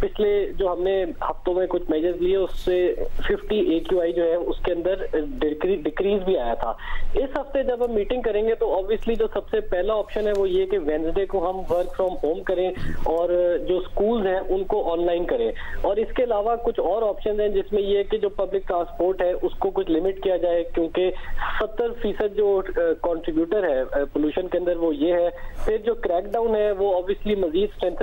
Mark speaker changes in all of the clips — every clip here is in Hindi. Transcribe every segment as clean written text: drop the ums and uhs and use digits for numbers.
Speaker 1: पिछले जो हमने हफ्तों में कुछ मेजर्स लिए उससे 50 AQI जो है उसके अंदर डिक्रीज भी आया था। इस हफ्ते जब हम मीटिंग करेंगे तो ऑब्वियसली जो सबसे पहला ऑप्शन है वो ये कि वेडनेसडे को हम वर्क फ्रॉम होम करें और जो स्कूल्स हैं उनको ऑनलाइन करें। और इसके अलावा कुछ और ऑप्शन हैं जिसमें ये कि जो पब्लिक ट्रांसपोर्ट है उसको कुछ लिमिट किया जाए, क्योंकि 70% जो कंट्रीब्यूटर है पोल्यूशन के अंदर वो ये है। फिर जो क्रैकडाउन है वो ऑब्वियसली मजीद स्ट्रेंथ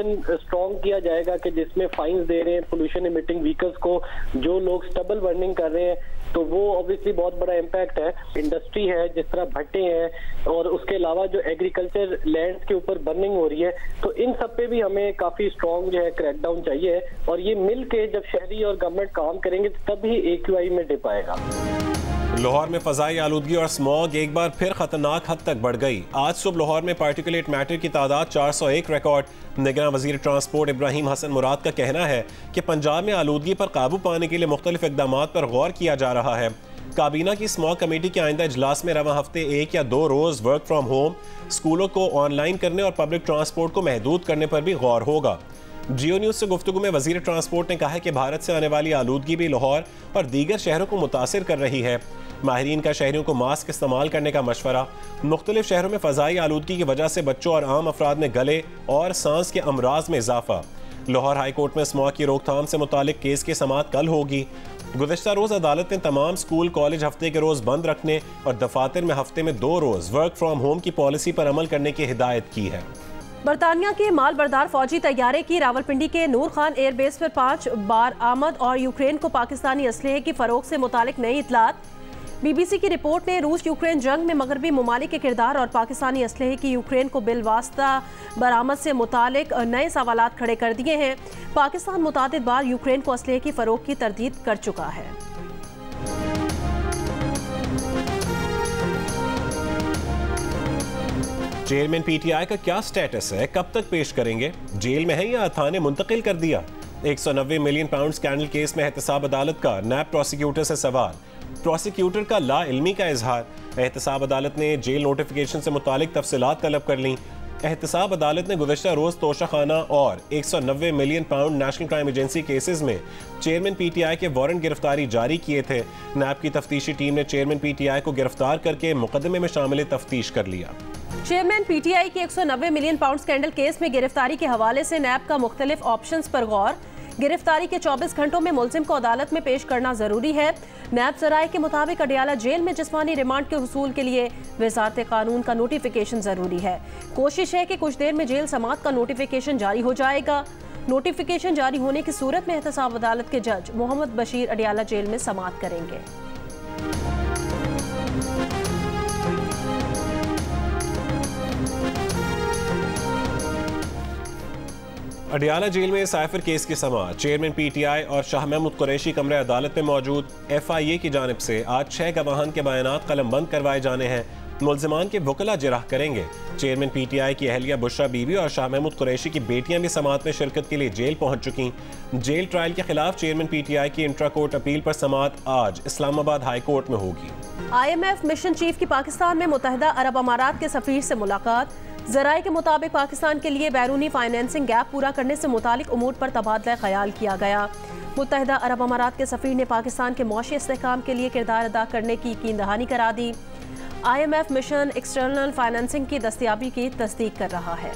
Speaker 1: किया जाएगा कि जिसमें फाइन्स दे रहे हैं पोल्यूशन इमिटिंग व्हीकल्स को, जो लोग स्टबल बर्निंग कर रहे हैं, तो वो ऑब्वियसली बहुत बड़ा इम्पैक्ट है। इंडस्ट्री है जिस तरह भट्टे हैं और उसके अलावा जो एग्रीकल्चर लैंड के ऊपर बर्निंग हो रही है, तो इन सब पे भी हमें काफी स्ट्रॉन्ग जो है क्रैकडाउन चाहिए। और ये मिल के जब शहरी और गवर्नमेंट काम करेंगे तभी AQI में डिप आएगा।
Speaker 2: लाहौर में फजाई आलूदगी और स्मॉग एक बार फिर खतरनाक हद तक बढ़ गई। आज सुबह लाहौर में पार्टिकुलेट मैटर की तादाद 401 रिकॉर्ड। निगरान वजीर ट्रांसपोर्ट इब्राहिम हसन मुराद का कहना है कि पंजाब में आलूदगी पर काबू पाने के लिए मुख्तलिफ इकदाम पर गौर किया जा रहा है। काबीना की स्मॉग कमेटी के आइंदा इजलास में रवा हफ्ते 1 या 2 रोज वर्क फ्राम होम, स्कूलों को ऑनलाइन करने और पब्लिक ट्रांसपोर्ट को महदूद करने पर भी गौर होगा। जियो न्यूज से गुफ्तगू में वजीर ट्रांसपोर्ट ने कहा है कि भारत से आने वाली आलूदगी भी लाहौर और दीगर शहरों को मुतासिर कर रही है। माहिरीन का शहरियों को मास्क इस्तेमाल करने का मशवरा। मुख्तलिफ शहरों में फजाई आलूदगी की वजह से बच्चों और आम अफराद में गले और सांस के अमराज में इजाफा। लाहौर हाई कोर्ट में स्मॉग की रोकथाम से मुतालिक केस की समाअत कल होगी। गुज़िश्ता रोज अदालत ने तमाम स्कूल कॉलेज हफ्ते के रोज बंद रखने और दफातर में हफ्ते में 2 रोज वर्क फ्राम होम की पॉलिसी पर अमल करने की हिदायत की है।
Speaker 3: बरतानिया के माल बरदार फौजी तैयारे की रावलपिंडी के नूर खान एयरबेस पर 5 बार आमद और यूक्रेन को पाकिस्तानी असलहे की फरोख से मुतालिक नई इतलात। BBC की रिपोर्ट ने रूस यूक्रेन जंग में मगरबी ममालिक के किरदार और पाकिस्तानी असलहे की यूक्रेन को बिलवास्ता बरामद से मुतालिक नए सवालात खड़े कर दिए हैं। पाकिस्तान मुतादिद बार यूक्रेन को असलहे की फरोख की तरदीद कर चुका है।
Speaker 2: चेयरमैन PTI का क्या स्टेटस है, कब तक पेश करेंगे? जेल में है या थाने मुंतकिल कर दिया? 190 मिलियन पाउंड स्कैंडल केस में एहतसाब अदालत का नैब प्रोसिक्यूटर से सवाल। प्रोसिक्यूटर का ला इल्मी का इजहार। एहतसाब अदालत ने जेल नोटिफिकेशन से मुतालिक तफसीलात तलब कर ली। एहतसाब अदालत ने गुज़श्ता रोज तोशाखाना और 190 million pound national crime agency cases में चेयरमैन PTI के वारंट गिरफ्तारी जारी किए थे। नैब की तफ्तीशी टीम ने चेयरमैन PTI को गिरफ्तार करके मुकदमे में शामिल तफ्तीश कर लिया।
Speaker 3: चेयरमैन PTI की 190 मिलियन पाउंड स्कैंडल केस में गिरफ्तारी के हवाले से नैब का मुख्तलिफ ऑप्शंस पर गौर। गिरफ्तारी के 24 घंटों में मुलजिम को अदालत में पेश करना जरूरी है। नैब ज़राए के मुताबिक अडियाला जेल में जिस्मानी रिमांड के हुसूल के लिए वज़ारत कानून का नोटिफिकेशन जरूरी है। कोशिश है कि कुछ देर में जेल समाअत का नोटिफिकेशन जारी हो जाएगा। नोटिफिकेशन जारी होने की सूरत में एहतसाब अदालत के जज मोहम्मद बशीर अडियाला जेल में समाअत करेंगे।
Speaker 2: अडियाला जेल में साइफर केस की समाअत। चेयरमैन PTI और शाह महमूद कुरैशी कमरे अदालत में मौजूद। FIA की जानिब से आज 6 गवाहान के बयानात कलमबंद करवाए जाने हैं। मुल्जिमान के वकला जिरह करेंगे। चेयरमैन PTI की अहलिया बुशरा बीबी और शाह महमूद कुरैशी की बेटियां भी समाअत में शिरकत के लिए जेल पहुंच चुकी। जेल ट्रायल के खिलाफ चेयरमैन PTI की इंट्रा कोर्ट अपील पर समाअत आज इस्लामाबाद हाई कोर्ट में होगी।
Speaker 3: IMF मिशन चीफ की पाकिस्तान में मुत्तहिदा अरब अमारात के सफीर से मुलाकात। ज़राए के मुताबिक पाकिस्तान के लिए बैरूनी फाइनेंसिंग गैप पूरा करने से मुतालिक उमूर पर तबादला ख्याल किया गया। मुत्तहिदा अरब अमारात के सफीर ने पाकिस्तान के मौशी इस्तेहकाम के लिए किरदार अदा करने की यकीन दहानी करा दी। IMF मिशन एक्सटर्नल फाइनेंसिंग की दस्तयाबी की तस्दीक कर रहा है।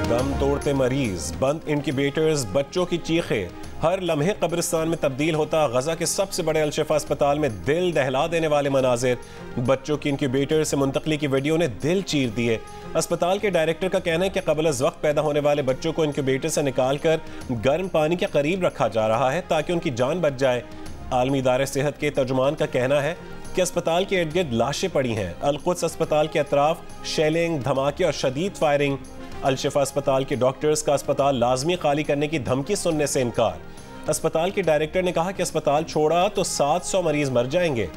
Speaker 2: दम तोड़ते मरीज, बंद इंक्यूबेटर्स, बच्चों की चीखें, हर लम्हे कब्रिस्तान में तब्दील होता गजा के सबसे बड़े अल-शिफा अस्पताल में दिल दहला देने वाले मनाजिर। बच्चों की इंक्यूबेटर से मुंतकली की वीडियो ने दिल चीर दिए। अस्पताल के डायरेक्टर का कहना है कि कबल अज़ वक्त पैदा होने वाले बच्चों को इंक्यूबेटर से निकाल कर गर्म पानी के करीब रखा जा रहा है ताकि उनकी जान बच जाए। आलमी इदारे सेहत के तर्जुमान का कहना है कि अस्पताल के इर्द गिर्द लाशें पड़ी हैं। अल-कुद्स अस्पताल के अतराफ शेलिंग, धमाके और शदीद फायरिंग। अल-शिफा अस्पताल के डॉक्टर्स का अस्पताल लाजमी खाली करने की धमकी सुनने से इनकार। अस्पताल के डायरेक्टर ने कहा कि अस्पताल छोड़ा तो 700 मरीज मर जाएंगे।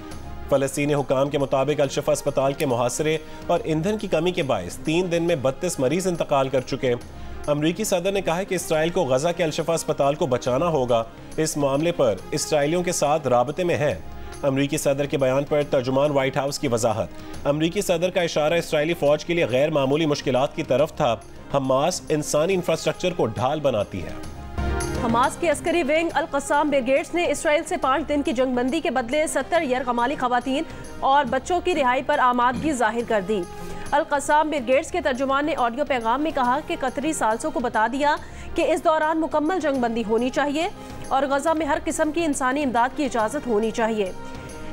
Speaker 2: फ़लस्तीनी हुकाम के मुताबिक अल-शिफा अस्पताल के मुहासरे और ईंधन की कमी के बायस 3 दिन में 32 मरीज इंतकाल कर चुके। अमरीकी सदर ने कहा है कि इसराइल को गजा के अल-शिफा अस्पताल को बचाना होगा। इस मामले पर इसराइलियों के साथ राबते में है। अमरीकी सदर के बयान पर तर्जुमान व्हाइट हाउस की वजाहत। अमरीकी सदर का इशारा इसराइली फौज के लिए गैर मामूली मुश्किलात की तरफ था। हमास इंसानी इंफ्रास्ट्रक्चर को ढाल बनाती है।
Speaker 3: हमास की अस्करी विंग अल कस्साम ब्रिगेड्स ने इसराइल से 5 दिन की जंगबंदी के बदले 70 यरगमाली खवातीन और बच्चों की रिहाई पर आमादगी जाहिर कर दी। अल कस्साम ब्रिगेड्स के तर्जुमान ने ऑडियो पैगाम में कहा कि कतरी सालसों को बता दिया कि इस दौरान मुकम्मल जंगबंदी होनी चाहिए और गजा में हर किस्म की इंसानी इमदाद की इजाज़त होनी चाहिए।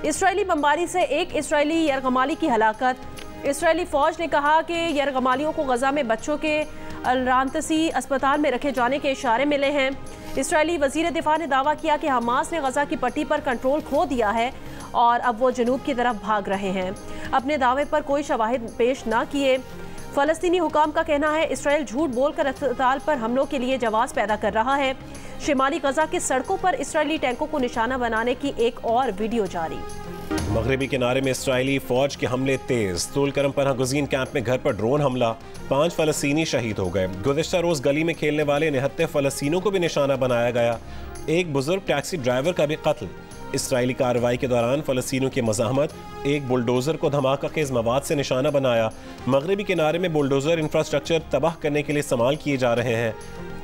Speaker 3: इसराइली बमबारी से एक इसराइली यरगमाली की हलाकत। इसराइली फ़ौज ने कहा कि यरगमालियों को गजा में बच्चों के अल-रांतसी अस्पताल में रखे जाने के इशारे मिले हैं। इसराइली वज़ीर दिफा ने दावा किया कि हमास ने गजा की पट्टी पर कंट्रोल खो दिया है और अब वो जनूब की तरफ भाग रहे हैं। अपने दावे पर कोई शवाहिद पेश न किए। फ़लस्तीनी हुकाम का कहना है इसराइल झूठ बोलकर अस्पताल पर हमलों के लिए जवाब पैदा कर रहा है। शिमाली गजा की सड़कों पर इसराइली टैंकों को निशाना बनाने की एक और वीडियो जारी।
Speaker 2: मगरबी किनारे में इसराइली फौज के हमले तेज। तुलकरम पनाह गुज़ीन कैंप में घर पर ड्रोन हमला, 5 फ़लस्तीनी शहीद हो गए। गुज़िश्ता रोज़ गली में खेलने वाले 69 फ़लस्तीनों को भी निशाना बनाया गया। एक बुजुर्ग टैक्सी ड्राइवर का भी कत्ल। इसराइली कार्रवाई के दौरान फ़लस्तीनों की मज़ाहमत, एक बुलडोज़र को धमाका खेज़ मवाद से निशाना बनाया। मगरबी किनारे में बुलडोज़र इंफ्रास्ट्रक्चर तबाह करने के लिए इस्तेमाल किए जा रहे हैं।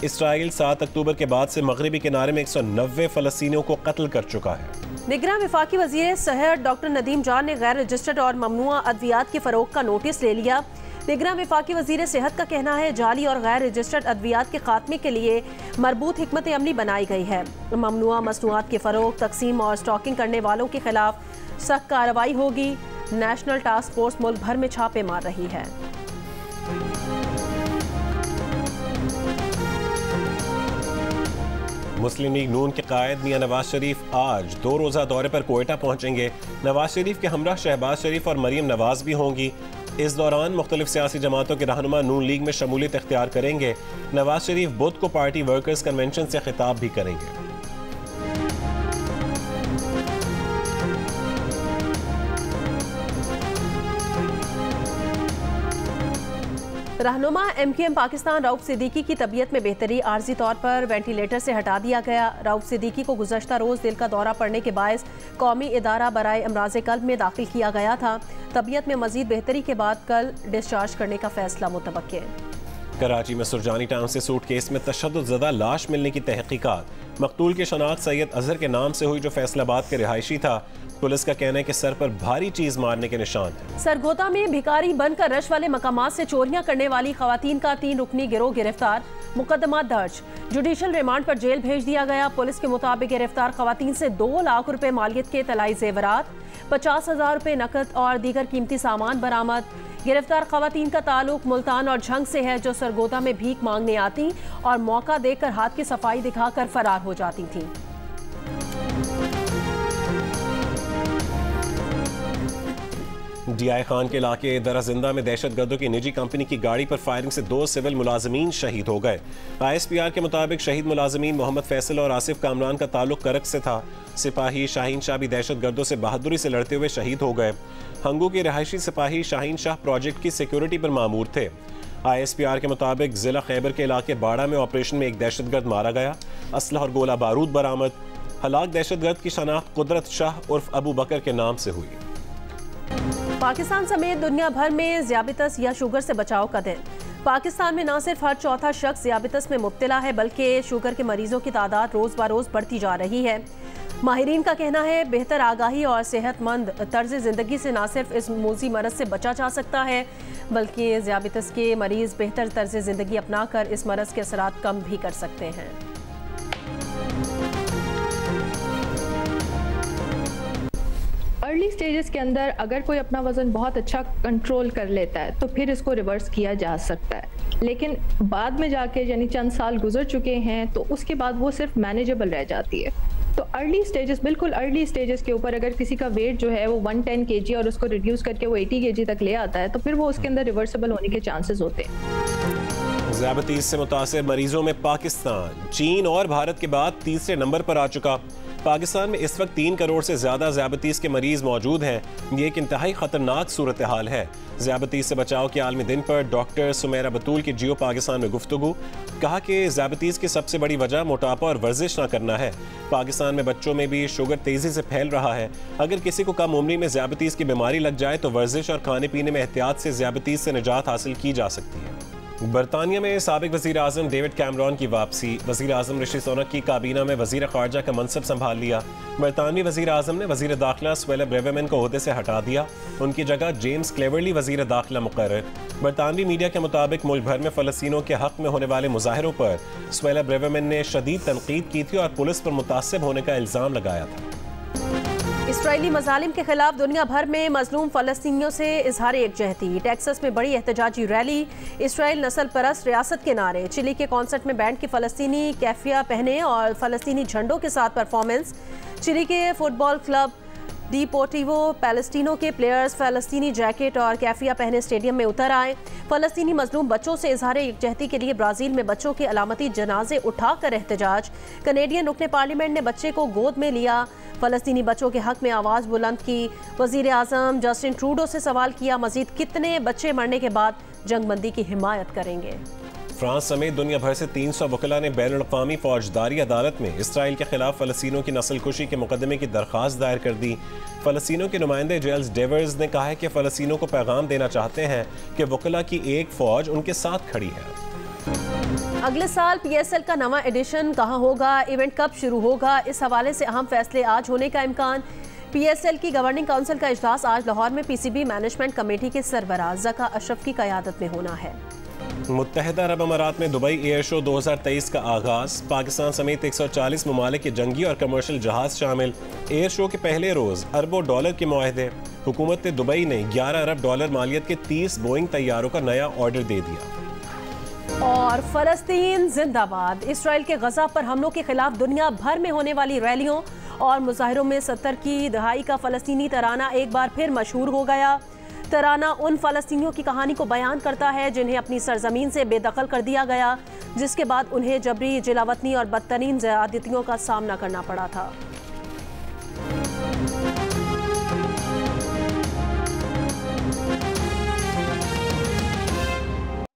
Speaker 2: इसराइल 7 अक्टूबर के बाद से मगरबी किनारे में 190 फ़लस्तीनियों को कत्ल कर चुका है।
Speaker 3: निगरान वफाकी वज़ीर सेहत डॉक्टर नदीम जान ने गैर रजिस्टर्ड और ममनुआ अद्वियात की फ़रोख्त का नोटिस ले लिया। निगरान वफाकी वज़ीर सेहत का कहना है जाली और गैर रजिस्टर्ड अद्वियात के खात्मे के लिए मरबूत हिकमत अमली बनाई गई है। ममनुआ मसनूआत की फ़रोख्त, तकसीम और स्टॉकिंग करने वालों के खिलाफ सख्त कार्रवाई होगी। नेशनल टास्क फोर्स मुल्क भर में छापे मार रही है।
Speaker 2: मुस्लिम लीग नून के कायद मियां नवाज शरीफ आज 2 रोज़ा दौरे पर कोयटा पहुंचेंगे। नवाज शरीफ के हमरा शहबाज शरीफ और मरीम नवाज भी होंगी। इस दौरान मुख्तलिफ सियासी जमातों के रहनुमा नून लीग में शमूलियत इख्तियार करेंगे। नवाज शरीफ बुध को पार्टी वर्कर्स कन्वेंशन से खिताब भी करेंगे।
Speaker 3: रहनुमा MQM पाकिस्तान रऊफ सिद्दीकी की तबीयत में बेहतरी, आर्जी तौर पर वेंटिलेटर से हटा दिया गया। रऊफ सिद्दीकी को गुज़श्ता रोज़ दिल का दौरा पड़ने के बायस कौमी इदारा बराए अमराज़ क़ल्ब में दाखिल किया गया था। तबीयत में मज़ीद बेहतरी के बाद कल डिस्चार्ज करने का फैसला मुतवक्किल है।
Speaker 2: कराची में सुरजानी टाउन से सूट केस में तशद्दुद लाश मिलने की तहकीकात। मकतूल की शनाख्त सैयद अजहर के नाम से हुई जो फैसलाबाद के रिहायशी था। पुलिस का कहना है कि सर पर भारी चीज मारने के निशान हैं।
Speaker 3: सरगोदा में भिखारी बनकर रश वाले मकामात से चोरियां करने वाली खवातीन का 3 रुकनी गिरोह गिरफ्तार, मुकदमा दर्ज, जुडिशल रिमांड पर जेल भेज दिया गया। पुलिस के मुताबिक गिरफ्तार खवातीन से 2 लाख रुपए मालियत के तलाई जेवरात, 50,000 रुपए नकद और दीगर कीमती सामान बरामद। गिरफ्तार खवातीन का ताल्लुक मुल्तान और झंग से है जो सरगोदा में भीख मांगने आती और मौका देकर हाथ की सफाई दिखाकर फरार हो जाती थी।
Speaker 2: DI खान के इलाके दराजिंदा में दहशतगर्दों की निजी कंपनी की गाड़ी पर फायरिंग से 2 सिविल मुलाजमीन शहीद हो गए। ISPR के मुताबिक शहीद मुलाजमीन मोहम्मद फैसल और आसिफ कामरान का ताल्लुक करक से था। सिपाही शाहीन शाह भी दहशतगर्दों से बहादुरी से लड़ते हुए शहीद हो गए। हंगू के रिहायशी सिपाही शाहीन शाह प्रोजेक्ट की सिक्योरिटी पर मामूर थे। ISPR के मुताबिक जिला खैबर के इलाके बाड़ा में ऑपरेशन में एक दहशतगर्द मारा गया। असलहा और गोला बारूद बरामद। हलाक दहशतगर्द की शनाख्त कुदरत शाह उर्फ अबू बकर के नाम से हुई।
Speaker 3: पाकिस्तान समेत दुनिया भर में ज़ियाबतिस या शुगर से बचाव का दिन। पाकिस्तान में न सिर्फ हर चौथा शख्स ज़ियाबतिस में मुब्तला है बल्कि शुगर के मरीजों की तादाद रोज़ ब रोज़ बढ़ती जा रही है। माहिरीन का कहना है बेहतर आगाही और सेहतमंद तर्ज ज़िंदगी से न सिर्फ इस मूजी मरज़ से बचा जा सकता है बल्कि ज़ियाबतिस के मरीज़ बेहतर तर्ज ज़िंदगी अपना कर इस मरज़ के असरात कम भी कर सकते हैं।
Speaker 4: अर्ली स्टेजेस के अंदर अगर कोई अपना वज़न बहुत अच्छा कंट्रोल कर लेता है तो फिर इसको रिवर्स किया जा सकता है, लेकिन बाद में जाके यानी चंद साल गुजर चुके हैं तो उसके बाद वो सिर्फ मैनेजेबल रह जाती है। तो अर्ली स्टेजेस, बिल्कुल अर्ली स्टेजेस के ऊपर अगर किसी का वेट जो है वो 110 kg और उसको रिड्यूस करके वो 80 kg तक ले आता है तो फिर वो उसके अंदर रिवर्सिबल होने के चांसेस होते हैं।
Speaker 2: ज़ियाबतीस से मुतासिर मरीजों में पाकिस्तान, चीन और भारत के बाद तीसरे नंबर पर आ चुका। पाकिस्तान में इस वक्त 3 करोड़ से ज़्यादा ज़ियाबतीस के मरीज मौजूद हैं। ये एक इंतहाई ख़तरनाक सूरत हाल है। ज़ियाबतीस से बचाव के आलमी दिन पर डॉक्टर सुमेरा बतूल की जियो पाकिस्तान में गुफ्तगू। कहा कि ज़ियाबतीस की सबसे बड़ी वजह मोटापा और वर्जिश ना करना है। पाकिस्तान में बच्चों में भी शुगर तेज़ी से फैल रहा है। अगर किसी को कम उम्री में ज़ियाबतीस की बीमारी लग जाए तो वर्जिश और खाने पीने में एहतियात से ज़ियाबतीस से निजात हासिल की जा सकती है। बरतानिया में साबिक वज़ीर आज़म डेविड कैमरॉन की वापसी। वज़ीर आज़म ऋषि सुनक की काबीना में वज़ीर ख़ारजा का मनसब संभाल लिया। बरतानवी वज़ीर आज़म ने वज़ीर दाखिला सुएला ब्रेवरमैन को ओहदे से हटा दिया। उनकी जगह जेम्स क्लेवरली वज़ीर दाखिला मुकर्रर। बरतानवी मीडिया के मुताबिक मुल्क भर में फ़लस्तीनियों के हक़ में होने वाले मुजाहरों पर सुएला ब्रेवरमैन ने शदीद तनकीद की थी और पुलिस पर मुतासिब होने का इल्ज़ाम लगाया था।
Speaker 3: इसराइली मजालिम के खिलाफ दुनिया भर में मजलूम फ़लस्तीनियों से इजहार एकजहती। टेक्सास में बड़ी एहतजाजी रैली, इसराइल नस्ल परस्त रियासत के नारे। चिली के कॉन्सर्ट में बैंड की फ़लस्तीनी कैफिया पहने और फ़लस्तीनी झंडों के साथ परफॉर्मेंस। चिली के फुटबॉल क्लब डिपोर्टिवो पैलेस्टीनो के प्लेयर्स फ़लस्तीनी जैकेट और कैफिया पहने स्टेडियम में उतर आए। फ़लस्तीनी मजलूम बच्चों से इजहार यकजहती के लिए ब्राज़ील में बच्चों के अलामती जनाजे उठाकर एहतजाज। कनेडियन रुकने पार्लियामेंट ने बच्चे को गोद में लिया। फ़लस्तीनी बच्चों के हक़ में आवाज़ बुलंद की। वज़ीर आज़म जस्टिन ट्रूडो से सवाल किया, मज़ीद कितने बच्चे मरने के बाद जंगबंदी की हिमायत करेंगे।
Speaker 2: फ्रांस समेत दुनिया भर से 300 वकला ने बैनुल अक़वामी फौजदारी अदालत में इसराइल के खिलाफ फ़लस्तीनियों की नस्ल कुशी के मुकदमे की दरख्वास्त दायर कर दी। फ़लस्तीनियों के नुमाइंदे जेल्स डेवर्स ने कहा है कि फ़लस्तीनियों को पैगाम देना चाहते हैं कि वकला की एक फ़ौज उनके साथ खड़ी है।
Speaker 3: अगले साल PSL का नवा एडिशन कहाँ होगा, इवेंट कब शुरू होगा, इस हवाले से अहम फैसले आज होने का इम्कान। PSL की गवर्निंग काउंसिल का इजलास आज लाहौर में PCB मैनेजमेंट कमेटी के सरबराह ज़का अशरफ की क़यादत में होना है।
Speaker 2: मुत्तहिदा अरब अमारात में दुबई एयर शो 2023 का आगाज़। पाकिस्तान समेत 140 ममालिक के जंगी और कमर्शियल जहाज शामिल। एयर शो के पहले रोज़ अरबों डॉलर के मुआहदे। हुकूमत दुबई ने 11 अरब डॉलर मालियत के 30 बोइंग तैयारों का नया ऑर्डर दे दिया।
Speaker 3: और फ़लस्तीन जिंदाबाद। इसराइल के गजा पर हमलों के खिलाफ दुनिया भर में होने वाली रैलियों और मुजाहिरों में 70 की दहाई का फ़लस्तीनी तराना एक बार फिर मशहूर हो गया। तराना उन फ़लस्तीनियों की कहानी को बयान करता है जिन्हें अपनी सरजमीन से बेदखल कर दिया गया, जिसके बाद उन्हें जबरी जिलावतनी और बदतरीन ज़्यादतियों का सामना करना पड़ा था।